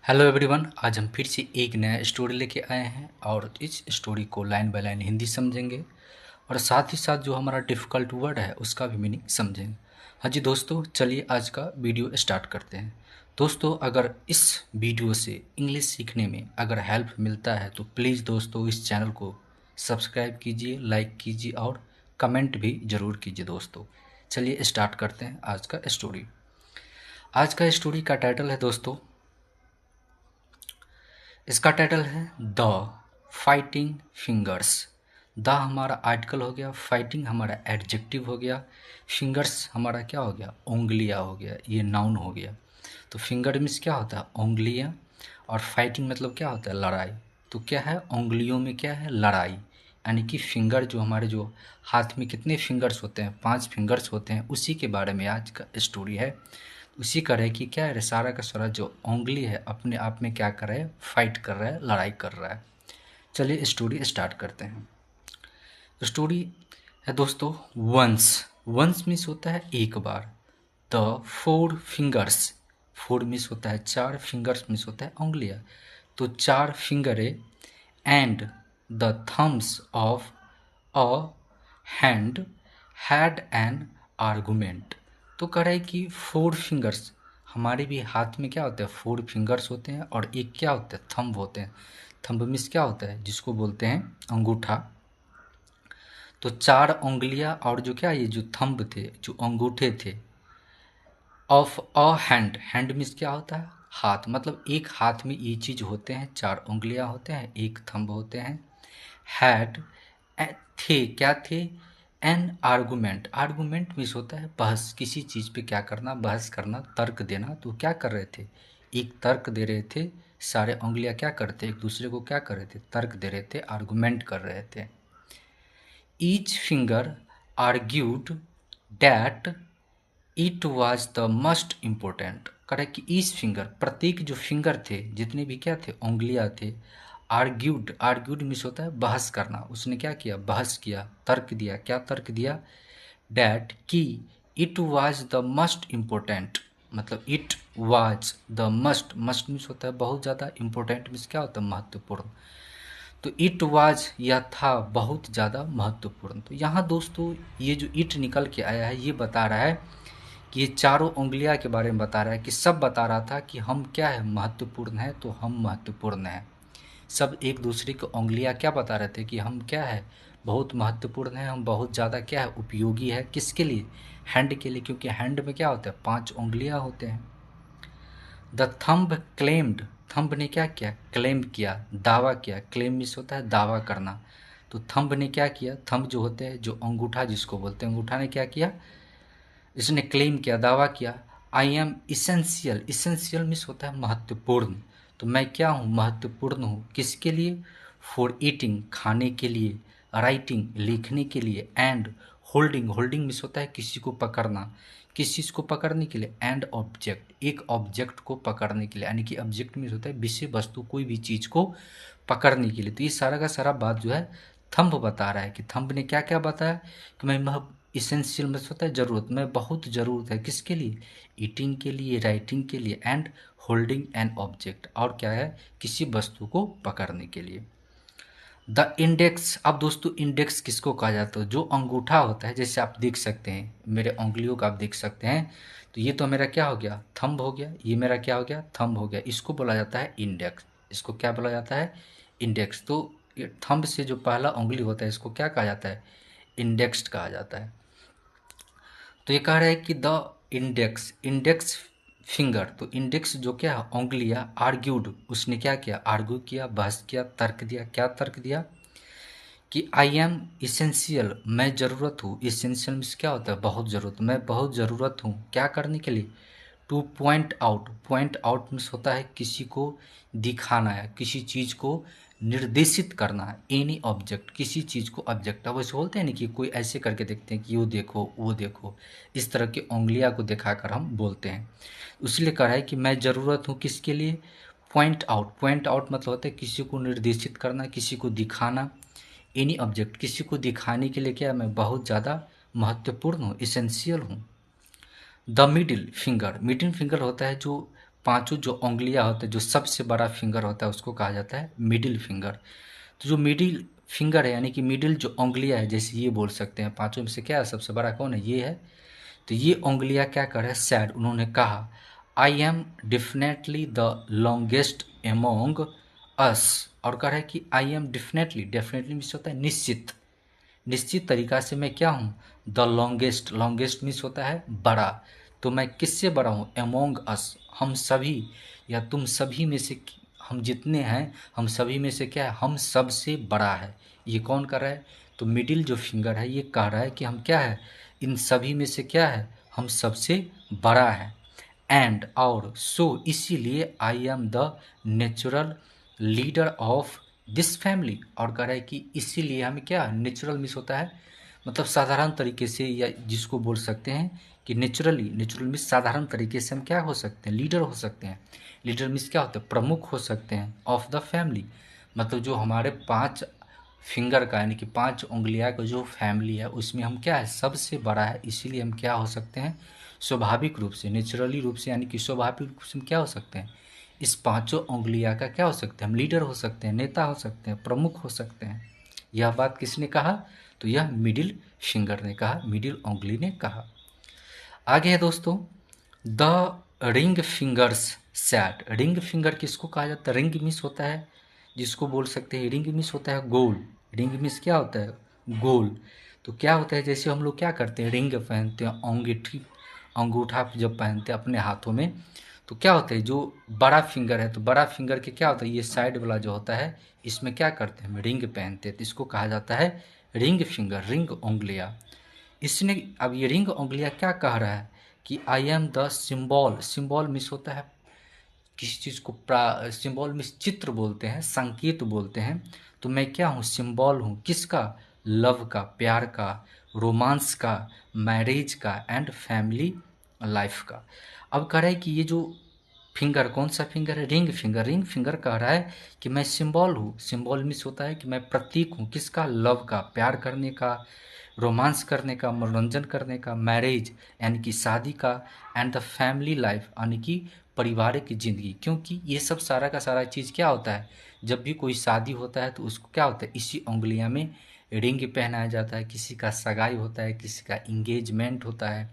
Hello everyone, आज हम फिर से एक नया स्टोरी लेके आए हैं और इस स्टोरी को लाइन बाय लाइन हिंदी समझेंगे और साथ ही साथ जो हमारा डिफ़िकल्ट वर्ड है उसका भी मीनिंग समझेंगे। हाँ जी दोस्तों, चलिए आज का वीडियो स्टार्ट करते हैं। दोस्तों, अगर इस वीडियो से इंग्लिश सीखने में अगर हेल्प मिलता है तो प्लीज़ दोस्तों इस चैनल को सब्सक्राइब कीजिए, लाइक कीजिए और कमेंट भी ज़रूर कीजिए। दोस्तों चलिए स्टार्ट करते हैं आज का स्टोरी। आज का स्टोरी का टाइटल है दोस्तों, इसका टाइटल है द फाइटिंग फिंगर्स। द हमारा आर्टिकल हो गया, फाइटिंग हमारा एडजेक्टिव हो गया, फिंगर्स हमारा क्या हो गया, उंगलियां हो गया, ये नाउन हो गया। तो फिंगर मीन्स क्या होता है, उंगलियां, और फाइटिंग मतलब क्या होता है, लड़ाई। तो क्या है, उंगलियों में क्या है, लड़ाई, यानी कि फिंगर जो हमारे जो हाथ में कितने फिंगर्स होते हैं, 5 फिंगर्स होते हैं, उसी के बारे में आज का स्टोरी है। उसी का है कि क्या है, सारा का सारा जो उंगली है अपने आप में क्या कर रहा है, फाइट कर रहा है, लड़ाई कर रहा है। चलिए स्टोरी स्टार्ट करते हैं। स्टोरी है दोस्तों, वंस। वंस मीन्स होता है एक बार। द 4 फिंगर्स, 4 मीन्स होता है 4, फिंगर्स मीन्स होता है उंगलियां। तो 4 फिंगर है and the thumbs of a hand had an argument. तो कह रहा है कि 4 फिंगर्स, हमारे भी हाथ में क्या होता है, 4 फिंगर्स होते हैं और एक क्या होता है, थंब होते हैं। थंब मीन्स क्या होता है, जिसको बोलते हैं अंगूठा। तो 4 उंगलियां और जो क्या, ये जो थंब थे, जो अंगूठे थे, of a hand, hand means क्या होता है, हाथ, मतलब एक हाथ में ये चीज होते हैं, 4 उंगलियां होते हैं, एक थंब होते हैं। हैड, थे, क्या थे, एन आर्गूमेंट। आर्गूमेंट मीन्स होता है बहस, किसी चीज़ पे क्या करना, बहस करना, तर्क देना। तो क्या कर रहे थे, एक तर्क दे रहे थे। सारे उंगलियां क्या करते, एक दूसरे को क्या कर रहे थे, तर्क दे रहे थे, आर्गूमेंट कर रहे थे। Each finger argued that it was the most important. करे कि ईच फिंगर, प्रत्येक जो फिंगर थे, जितने भी क्या थे, उंगलियां थे, आर्ग्यूड, आर्ग्यूड मीन्स होता है बहस करना। उसने क्या किया, बहस किया, तर्क दिया। क्या तर्क दिया, डैट की, it was the most important, मतलब it was the must, must means होता है बहुत ज़्यादा, इम्पोर्टेंट मीन्स क्या होता है, महत्वपूर्ण। तो इट वाज, यह था बहुत ज़्यादा महत्वपूर्ण। तो यहाँ दोस्तों ये जो इट निकल के आया है, ये बता रहा है कि ये चारों उंगलियां के बारे में बता रहा है, कि सब बता रहा था कि हम क्या है, महत्वपूर्ण है, तो हम महत्वपूर्ण हैं। सब एक दूसरे को उंगलियां क्या बता रहे थे, कि हम क्या है, बहुत महत्वपूर्ण है, हम बहुत ज़्यादा क्या है, उपयोगी है, किसके लिए, हैंड के लिए, क्योंकि हैंड में क्या होता है, 5 उंगलियां होते हैं। द थंब क्लेम्ड, थंब ने क्या किया, क्लेम किया, दावा किया। क्लेम मीन्स होता है दावा करना। तो थंब ने क्या किया, थंब जो होते हैं, जो अंगूठा जिसको बोलते हैं, अंगूठा ने क्या किया, इसने क्लेम किया, दावा किया, I am essential. Essential means होता है महत्वपूर्ण। तो मैं क्या हूँ, महत्वपूर्ण हूँ, किसके लिए, फॉर ईटिंग, खाने के लिए, राइटिंग, लिखने के लिए, एंड होल्डिंग, होल्डिंग मीन्स होता है किसी को पकड़ना, किस चीज़ को पकड़ने के लिए, एंड ऑब्जेक्ट, एक ऑब्जेक्ट को पकड़ने के लिए, यानी कि ऑब्जेक्ट मीन्स होता है विषय वस्तु, कोई भी चीज़ को पकड़ने के लिए। तो ये सारा का सारा बात जो है थंब बता रहा है, कि थंब ने क्या क्या बताया, कि मैं इसेंशियल में होता है ज़रूरत, में बहुत ज़रूरत है, किसके लिए, ईटिंग के लिए, राइटिंग के लिए, एंड होल्डिंग एन ऑब्जेक्ट, और क्या है, किसी वस्तु को पकड़ने के लिए। द इंडेक्स, अब दोस्तों इंडेक्स किसको कहा जाता है, जो अंगूठा होता है, जैसे आप देख सकते हैं मेरे उंगलियों का, आप देख सकते हैं। तो ये तो मेरा क्या हो गया, थंब हो गया, ये मेरा क्या हो गया, थंब हो गया, इसको बोला जाता है इंडेक्स। इसको क्या बोला जाता है, इंडेक्स। तो ये थंब से जो पहला उंगली होता है, इसको क्या कहा जाता है, इंडेक्स कहा जाता है। तो ये कह रहा है कि द इंडेक्स, इंडेक्स फिंगर, तो इंडेक्स जो क्या है, उंगलियां, आर्ग्यूड, उसने क्या किया, आर्ग्यू किया, बहस किया, तर्क दिया। क्या तर्क दिया, कि आई एम इसेंशियल, मैं ज़रूरत हूँ। इसेंशियल मीन्स क्या होता है, बहुत ज़रूरत, मैं बहुत ज़रूरत हूँ, क्या करने के लिए, two point out. Point out means होता है किसी को दिखाना है, किसी चीज़ को निर्देशित करना है, एनी ऑब्जेक्ट, किसी चीज़ को ऑब्जेक्ट। अब वैसे बोलते हैं ना कि कोई ऐसे करके देखते हैं कि वो देखो, वो देखो, इस तरह की उंगलियां को दिखाकर हम बोलते हैं। इसलिए कह रहा है कि मैं ज़रूरत हूँ किसके लिए, पॉइंट आउट। पॉइंट आउट मतलब होता है किसी को निर्देशित करना, किसी को दिखाना, एनी ऑब्जेक्ट, किसी को दिखाने के लिए क्या, मैं बहुत ज़्यादा महत्वपूर्ण हूँ, इसेंशियल हूँ। The middle finger, middle finger होता है जो पांचों जो उंगलियां होते हैं, जो सबसे बड़ा फिंगर होता है उसको कहा जाता है मिडिल फिंगर। तो जो मिडिल फिंगर है यानी कि मिडिल जो उंगलियां है, जैसे ये बोल सकते हैं पांचों में से क्या है सबसे बड़ा कौन है, ये है। तो ये उंगलियां क्या कर रहे हैं, सैड, उन्होंने कहा I am definitely the longest among us, और कह रहे हैं कि I am definitely, definitely means होता है निश्चित, निश्चित तरीका से मैं क्या हूँ, द लॉन्गेस्ट, लॉन्गेस्ट मीन्स होता है बड़ा, तो मैं किससे बड़ा हूँ, एमोंग अस, हम सभी या तुम सभी में से, हम जितने हैं हम सभी में से क्या है, हम सबसे बड़ा है। ये कौन कर रहा है, तो मिडिल जो फिंगर है ये कह रहा है कि हम क्या है, इन सभी में से क्या है, हम सबसे बड़ा है। एंड और सो इसीलिए I am the natural leader of this family, और कह रहा है कि इसीलिए हमें क्या, नेचुरल मीन्स होता है मतलब साधारण तरीके से, या जिसको बोल सकते हैं कि नेचुरली, नेचुरल मीन्स साधारण तरीके से हम क्या हो सकते हैं, लीडर हो सकते हैं। लीडर मीन्स क्या होता है, प्रमुख हो सकते हैं ऑफ द फैमिली, मतलब जो हमारे पांच फिंगर का यानी कि पांच उंगलियां का जो फैमिली है उसमें हम क्या है, सबसे बड़ा है, इसीलिए हम क्या हो सकते हैं, स्वाभाविक रूप से, नेचुरली रूप से यानी कि स्वाभाविक रूप से हम क्या हो सकते हैं, इस पांचों उंगलियां का क्या हो सकते हैं, हम लीडर हो सकते हैं, नेता हो सकते हैं, प्रमुख हो सकते हैं। यह बात किसने कहा, तो यह मिडिल फिंगर ने कहा, मिडिल उंगली ने कहा। आगे है दोस्तों, the ring fingers sad, ring finger किसको कहा जाता है, रिंग मिस होता है, जिसको बोल सकते हैं रिंग मिस होता है गोल, रिंग मिस क्या होता है, गोल। तो क्या होता है, जैसे हम लोग क्या करते हैं, रिंग पहनते हैं, अंगूठी, अंगूठा जब पहनते हैं अपने हाथों में, तो क्या होता है, जो बड़ा फिंगर है तो बड़ा फिंगर के क्या होता है, ये साइड वाला जो होता है इसमें क्या करते हैं, हम रिंग पहनते हैं, तो इसको कहा जाता है रिंग फिंगर, रिंग उंगलियां। इसने अब ये रिंग उंगलियां क्या कह रहा है कि I am the symbol, symbol miss होता है किसी चीज़ को, सिंबल मिस चित्र बोलते हैं, संकेत बोलते हैं। तो मैं क्या हूँ, सिंबल हूँ किसका, लव का, प्यार का, रोमांस का, मैरिज का एंड फैमिली लाइफ का। अब कह रहा है कि ये जो फिंगर कौन सा फिंगर है, रिंग फिंगर, रिंग फिंगर कह रहा है कि मैं सिंबल हूँ, सिंबल मिस होता है कि मैं प्रतीक हूँ किसका, लव का, प्यार करने का, रोमांस करने का, मनोरंजन करने का, मैरिज यानी कि शादी का, एंड द फैमिली लाइफ यानी कि पारिवारिक की ज़िंदगी। क्योंकि ये सब सारा का सारा चीज़ क्या होता है, जब भी कोई शादी होता है तो उसको क्या होता है, इसी उंगलियां में रिंग पहनाया जाता है, किसी का सगाई होता है, किसी का इंगेजमेंट होता है,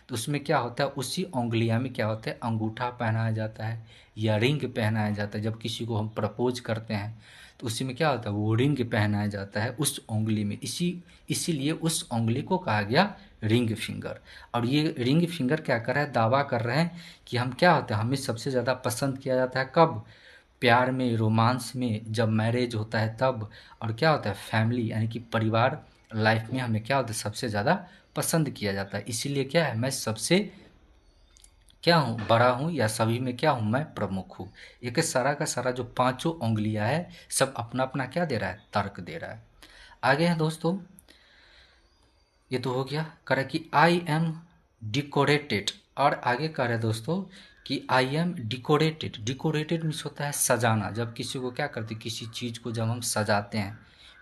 तो उसमें क्या होता है, उसी उंगलियां में क्या होता है, अंगूठा पहनाया जाता है या रिंग पहनाया जाता है। जब किसी को हम प्रपोज करते हैं तो उसी में क्या होता है, वो रिंग पहनाया जाता है उस उंगली में, इसीलिए उस उंगली को कहा गया रिंग फिंगर। और ये रिंग फिंगर क्या कर रहा है, दावा कर रहे हैं कि हम क्या होते हैं, हमें सबसे ज़्यादा पसंद किया जाता है कब, प्यार में, रोमांस में, जब मैरिज होता है तब, और क्या होता है फैमिली यानी कि परिवार लाइफ में हमें क्या होता है, सबसे ज़्यादा पसंद किया जाता है। इसीलिए क्या है, मैं सबसे क्या हूँ, बड़ा हूँ, या सभी में क्या हूँ, मैं प्रमुख हूँ। ये सारा का सारा जो पांचों उंगलियां है सब अपना अपना क्या दे रहा है, तर्क दे रहा है। आगे है दोस्तों, ये तो हो गया, कह रहा है कि आई एम डिकोरेटेड, और आगे कह रहे हैं दोस्तों कि आई एम डिकोरेटेड, डिकोरेटेड मीन्स होता है सजाना, जब किसी को क्या करते, किसी चीज़ को जब हम सजाते हैं,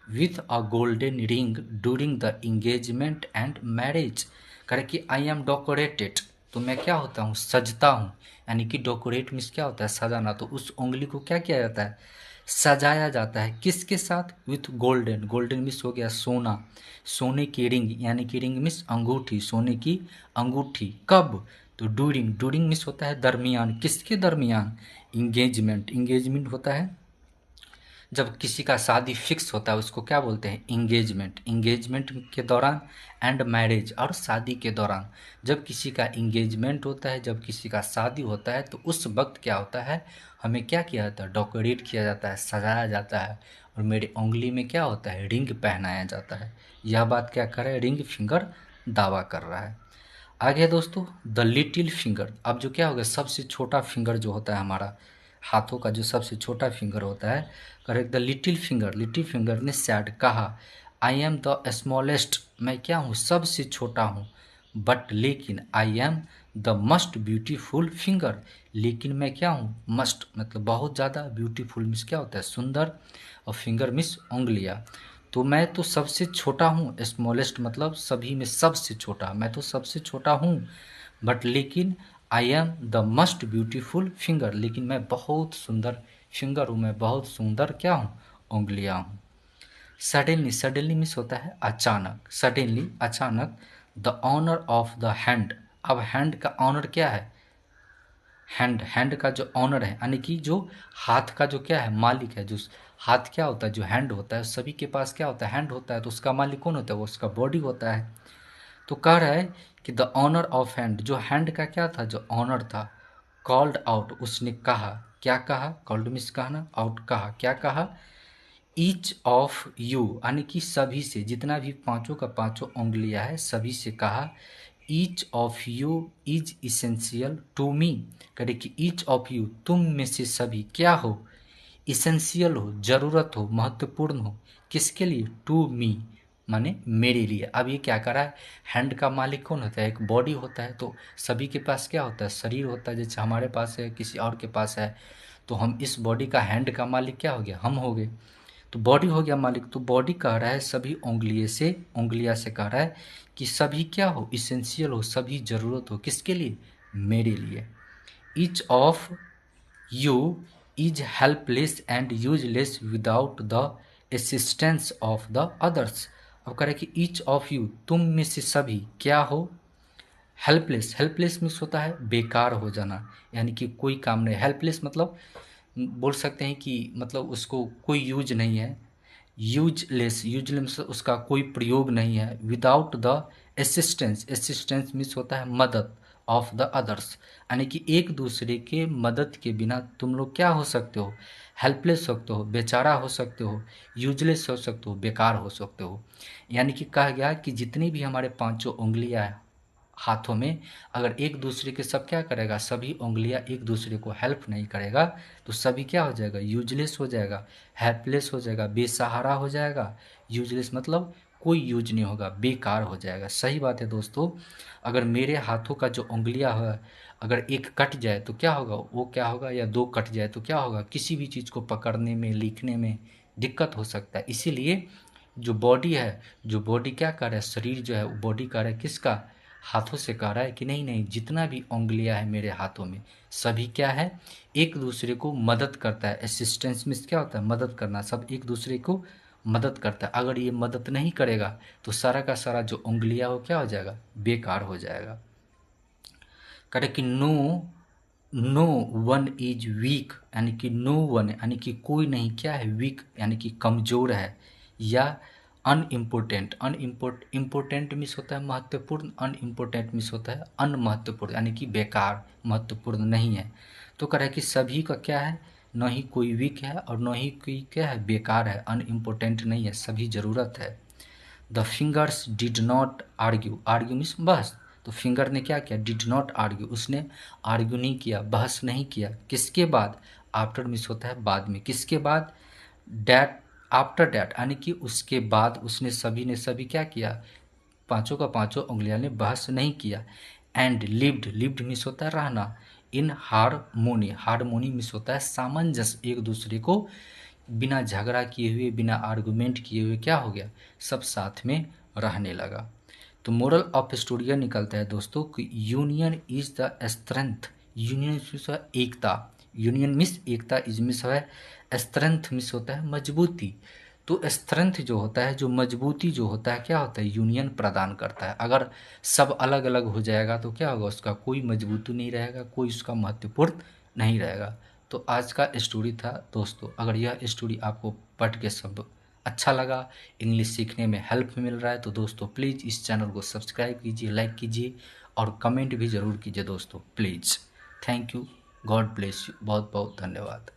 with a golden ring during the engagement and marriage. कह रहे कि आई एम डेकोरेटेड, तो मैं क्या होता हूँ, सजता हूँ, यानी कि डेकोरेट मीन्स क्या होता है, सजाना। तो उस उंगली को क्या किया जाता है, सजाया जाता है, किसके साथ, विथ गोल्डन, गोल्डन मीन्स हो गया सोना, सोने की रिंग यानी कि रिंग मीन्स अंगूठी, सोने की अंगूठी, कब, तो ड्यूरिंग, ड्यूरिंग मीन्स होता है दरमियान, किसके दरमियान, इंगेजमेंट, इंगेजमेंट होता है जब किसी का शादी फिक्स होता है उसको क्या बोलते हैं, इंगेजमेंट, इंगेजमेंट के दौरान, एंड मैरिज और शादी के दौरान, जब किसी का इंगेजमेंट होता है, जब किसी का शादी होता है तो उस वक्त क्या होता है, हमें क्या किया जाता है, डेकोरेट किया जाता है, सजाया जाता है, और मेरी उंगली में क्या होता है, रिंग पहनाया जाता है। यह बात क्या कर रहा है, रिंग फिंगर दावा कर रहा है। आगे है दोस्तों द लिटिल फिंगर, अब जो क्या होगा, सबसे छोटा फिंगर जो होता है हमारा हाथों का, जो सबसे छोटा फिंगर होता है, correct, the little finger, little finger ने सैड कहा आई एम द स्मॉलेस्ट, मैं क्या हूँ, सबसे छोटा हूँ, बट लेकिन I am the must beautiful finger, लेकिन मैं क्या हूँ, मस्ट मतलब बहुत ज़्यादा, ब्यूटीफुल मीन्स क्या होता है, सुंदर, और फिंगर मीन्स उंगलियाँ। तो मैं तो सबसे छोटा हूँ, स्मॉलेस्ट मतलब सभी में सबसे छोटा, मैं तो सबसे छोटा हूँ, बट लेकिन I am the must beautiful finger, लेकिन मैं बहुत सुंदर फिंगर हूँ, मैं बहुत सुंदर क्या हूँ, उंगलियाँ हूँ। सडनली, सडनली मीन्स होता है अचानक, सडनली अचानक। The owner of the hand, अब हैंड का ऑनर क्या है, हैंड, हैंड का जो ऑनर है यानी कि जो हाथ का जो क्या है, मालिक है, जो हाथ क्या होता है, जो हैंड होता है, सभी के पास क्या होता है, हैंड होता है, तो उसका मालिक कौन होता है, वो उसका बॉडी होता है। तो कह रहा है कि द ऑनर ऑफ हैंड, जो हैंड का क्या था, जो ऑनर था, कॉल्ड आउट, उसने कहा, क्या कहा, कॉल्ड मीन्स कहना, आउट कहा, क्या कहा, ईच ऑफ यू यानी कि सभी से, जितना भी पांचों का पांचों उंगलियां है, सभी से कहा, each of you is essential to me, करे कि ईच ऑफ यू, तुम में से सभी क्या हो, इसेंशियल हो, जरूरत हो, महत्वपूर्ण हो, किसके लिए, टू मी माने मेरे लिए। अब ये क्या करा है, हैंड का मालिक कौन होता है, एक बॉडी होता है, तो सभी के पास क्या होता है, शरीर होता है, जैसे हमारे पास है, किसी और के पास है, तो हम इस बॉडी का, हैंड का मालिक क्या हो गया, हम हो गए, तो बॉडी हो गया मालिक। तो बॉडी कह रहा है सभी उंगलियों से, उंगलियां से कह रहा है कि सभी क्या हो, इसेंशियल हो, सभी जरूरत हो, किसके लिए, मेरे लिए। Each of you is helpless and useless without the assistance of the others. अब कह रहे कि ईच ऑफ यू, तुम में से सभी क्या हो, हेल्पलेस, हेल्पलेस मीन्स होता है बेकार हो जाना, यानी कि कोई काम नहीं, हेल्पलेस मतलब बोल सकते हैं कि मतलब उसको कोई यूज नहीं है, यूजलेस, यूजलेस उसका कोई प्रयोग नहीं है, without the assistance, assistance means होता है मदद, ऑफ द अदर्स, यानी कि एक दूसरे के मदद के बिना तुम लोग क्या हो सकते हो, हेल्पलेस हो सकते हो, बेचारा हो सकते हो, यूजलेस हो सकते हो, बेकार हो सकते हो। यानी कि कहा गया कि जितनी भी हमारे पांचों उंगलियां हैं हाथों में, अगर एक दूसरे के सब क्या करेगा, सभी उंगलियां एक दूसरे को हेल्प नहीं करेगा, तो सभी क्या हो जाएगा, यूजलेस हो जाएगा, हेल्पलेस हो जाएगा, बेसहारा हो जाएगा। यूजलेस मतलब कोई यूज नहीं होगा, बेकार हो जाएगा। सही बात है दोस्तों। अगर मेरे हाथों का जो उंगलियां है, अगर एक कट जाए तो क्या होगा, वो क्या होगा, या दो कट जाए तो क्या होगा, किसी भी चीज़ को पकड़ने में, लिखने में दिक्कत हो सकता है। इसीलिए जो बॉडी है, जो बॉडी क्या कर रहा है, शरीर जो है वो बॉडी कर रहा है किसका, हाथों से कह रहा है कि नहीं नहीं, जितना भी उंगलियां है मेरे हाथों में, सभी क्या है, एक दूसरे को मदद करता है। असिस्टेंस मीन्स क्या होता है, मदद करना, सब एक दूसरे को मदद करता है। अगर ये मदद नहीं करेगा तो सारा का सारा जो उंगलियां हो क्या हो जाएगा, बेकार हो जाएगा। कहते कि no, no one is weak, यानी कि नो वन यानी कि कोई नहीं क्या है, वीक यानी कि कमज़ोर है, या अनइम्पोर्टेंट, इम्पोर्टेंट मीन्स होता है महत्वपूर्ण, अनइम्पोर्टेंट मीन्स होता है अनमहत्वपूर्ण, यानी कि बेकार, महत्वपूर्ण नहीं है। तो कह रहा है कि सभी का क्या है, न ही कोई वीक है और न ही कोई क्या है, बेकार है, अनइम्पोर्टेंट नहीं है, सभी ज़रूरत है। The fingers did not argue, argue means बहस, तो फिंगर ने क्या किया, डिड नॉट आर्ग्यू, उसने आर्ग्यू नहीं किया, बहस नहीं किया, किसके बाद, आफ्टर मीन्स होता है बाद में, किसके बाद, डैट, आफ्टर डैट यानी कि उसके बाद, उसने सभी ने सभी क्या किया, पांचों का पांचों उंगलियां ने बहस नहीं किया। एंड लिव्ड, लिव्ड मीन्स होता है रहना, इन हारमोनी, हारमोनी मीन्स होता है सामंजस्य, एक दूसरे को बिना झगड़ा किए हुए, बिना आर्गुमेंट किए हुए क्या हो गया, सब साथ में रहने लगा। तो मोरल ऑफ स्टोरी निकलता है दोस्तों कि union is the strength, union means है एकता, यूनियन मीन्स एकता, इज मीन्स है स्ट्रेंथ मीन्स होता है मजबूती। तो स्ट्रेंथ जो होता है, जो मजबूती जो होता है, क्या होता है, यूनियन प्रदान करता है। अगर सब अलग अलग हो जाएगा तो क्या होगा, उसका कोई मजबूती नहीं रहेगा, कोई उसका महत्वपूर्ण नहीं रहेगा। तो आज का स्टोरी था दोस्तों। अगर यह स्टोरी आपको पढ़ के सब अच्छा लगा, इंग्लिश सीखने में हेल्प मिल रहा है, तो दोस्तों प्लीज़ इस चैनल को सब्सक्राइब कीजिए, लाइक कीजिए और कमेंट भी ज़रूर कीजिए दोस्तों please. Thank you, God bless you, बहुत बहुत धन्यवाद।